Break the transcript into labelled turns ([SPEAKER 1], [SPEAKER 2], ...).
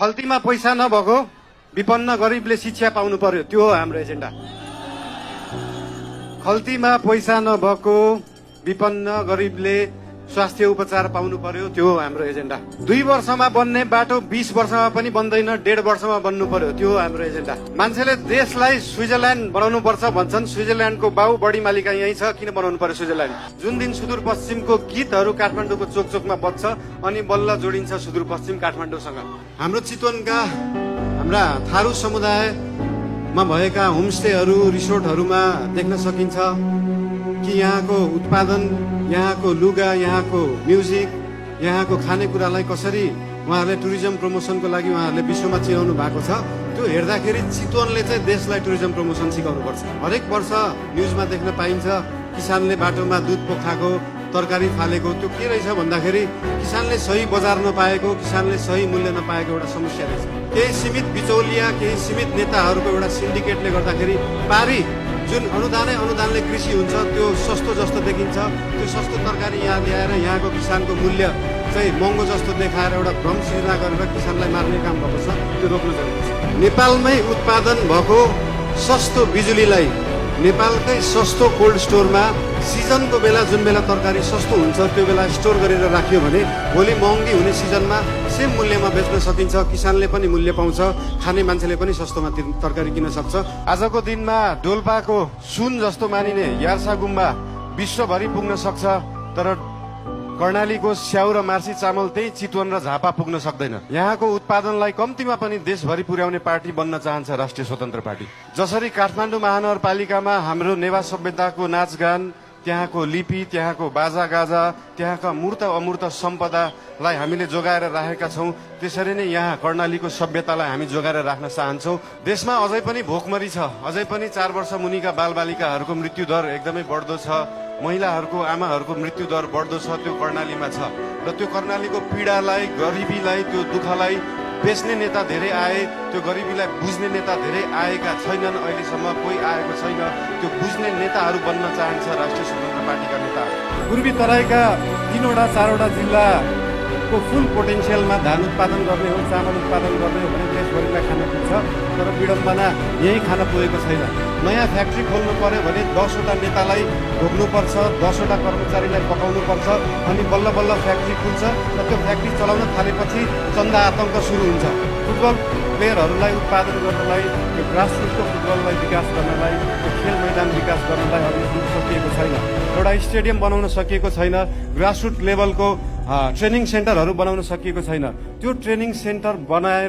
[SPEAKER 1] खल्तीमा पैसा नभएको विपन्न गरिबले शिक्षा पाउनु पर्यो, त्यो हो हाम्रो एजेन्डा। खल्तीमा पैसा नभएको विपन्न गरिबले स्वास्थ्य उपचार पाउनु पर्यो, त्यो हो हाम्रो एजेन्डा। 2 वर्षमा बन्ने बाटो 20 वर्षमा पनि बन्दैन, 1.5 वर्षमा बन्नु पर्यो, त्यो हो हाम्रो एजेन्डा। मान्छेले देशलाई स्विजरल्याण्ड बनाउनु पर्छ भन्छन्, स्विजरल्याण्डको बाउ बढी मालिका यही छ, किन बनाउनु पर्यो स्विजरल्याण्ड? जुन दिन सुदूरपश्चिमको गीतहरू काठमाडौँको चोक चोकमा बज्छ अनि बल्ल जोडिन्छ सुदूरपश्चिम काठमाडौँसँग। हाम्रो चितवनका हाम्रा थारू समुदायमा भएका होमस्टेहरू, रिसोर्टहरूमा देख्न सकिन्छ कि यहाँको उत्पादन, यहाँको लुगा, यहाँको म्युजिक, यहाँको खानेकुरालाई कसरी उहाँहरूले टुरिज्म प्रमोसनको लागि उहाँहरूले विश्वमा चिनाउनु भएको छ। त्यो हेर्दाखेरि चितवनले चाहिँ देशलाई टुरिज्म प्रमोसन सिकाउनुपर्छ। हरेक वर्ष न्युजमा देख्न पाइन्छ किसानले बाटोमा दुध पोखाएको, तरकारी फालेको। त्यो के रहेछ भन्दाखेरि किसानले सही बजार नपाएको, किसानले सही मूल्य नपाएको एउटा समस्या रहेछ। केही सीमित बिचौलिया, केही सीमित नेताहरूको एउटा सिन्डिकेटले गर्दाखेरि पारी जुन अनुदानले कृषि हुन्छ त्यो सस्तो जस्तो देखिन्छ। त्यो सस्तो तरकारी यहाँ ल्याएर यहाँको किसानको मूल्य चाहिँ महँगो जस्तो देखाएर एउटा भ्रम सृजना गरेर किसानलाई मार्ने काम भएको छ, त्यो रोक्नु जरुरी छ। नेपालमै उत्पादन भएको सस्तो बिजुलीलाई नेपालकै सस्तो कोल्ड स्टोरमा सिजनको बेला जुन बेला तरकारी सस्तो हुन्छ त्यो बेला स्टोर गरेर राखियो भने भोलि महँगी हुने सिजनमा सेम मूल्यमा बेच्न सकिन्छ। किसानले पनि मूल्य पाउँछ, खाने मान्छेले पनि सस्तोमा तरकारी किन्न सक्छ। आजको दिनमा डोल्पाको सुन जस्तो मानिने यार्सा गुम्बा विश्वभरि पुग्न सक्छ, तर कर्णालीको स्याउ र मार्सी चामल त्यही चितवन र झापा पुग्न सक्दैन। यहाँको उत्पादनलाई कम्तीमा पनि देशभरि पुर्याउने पार्टी बन्न चाहन्छ राष्ट्रिय स्वतन्त्र पार्टी। जसरी काठमाडौँ महानगरपालिकामा हाम्रो नेवा सभ्यताको नाचगान, त्यहाँको लिपि, त्यहाँको बाजागाजा, त्यहाँका मूर्त अमूर्त सम्पदालाई हामीले जोगाएर राखेका छौँ, त्यसरी नै यहाँ कर्णालीको सभ्यतालाई हामी जोगाएर राख्न चाहन्छौँ। देशमा अझै पनि भोकमरी छ, अझै पनि 4 वर्ष मुनिका बालबालिकाहरूको मृत्युदर एकदमै बढ्दो छ, महिलाहरूको, आमाहरूको मृत्युदर बढ्दो छ, त्यो कर्णालीमा छ। र त्यो कर्णालीको पीडालाई, गरिबीलाई, त्यो दुःखलाई बेच्ने नेता धेरै आए, त्यो गरिबीलाई बुझ्ने नेता धेरै आएका छैनन्। अहिलेसम्म कोही आएको छैन। त्यो बुझ्ने नेताहरू बन्न चाहन्छ राष्ट्रिय स्वतन्त्र पार्टीका नेताहरू। पूर्वी तराईका 3-4 जिल्लाको फुल पोटेन्सियलमा धान उत्पादन गर्ने हो, चामल उत्पादन गर्ने हो भने देशभरिलाई खान पुग्छ, तर विडम्बना यही खान पुगेको छैन। नयाँ फ्याक्ट्री खोल्नु पर्यो भने 10वटा नेतालाई भोग्नुपर्छ, 10वटा कर्मचारीलाई पकाउनुपर्छ, अनि बल्ल बल्ल फ्याक्ट्री खुल्छ। र त्यो फ्याक्ट्री चलाउन थालेपछि चन्दा आतङ्क सुरु हुन्छ। फुटबल प्लेयरहरूलाई उत्पादन गर्नलाई, त्यो ग्रासरुटको फुटबललाई विकास गर्नलाई, त्यो खेल मैदान विकास गर्नलाई अझै सकिएको छैन। एउटा स्टेडियम बनाउन सकिएको छैन, ग्रासरुट लेभलको ट्रेनिङ सेन्टरहरू बनाउन सकिएको छैन। त्यो ट्रेनिङ सेन्टर बनाएर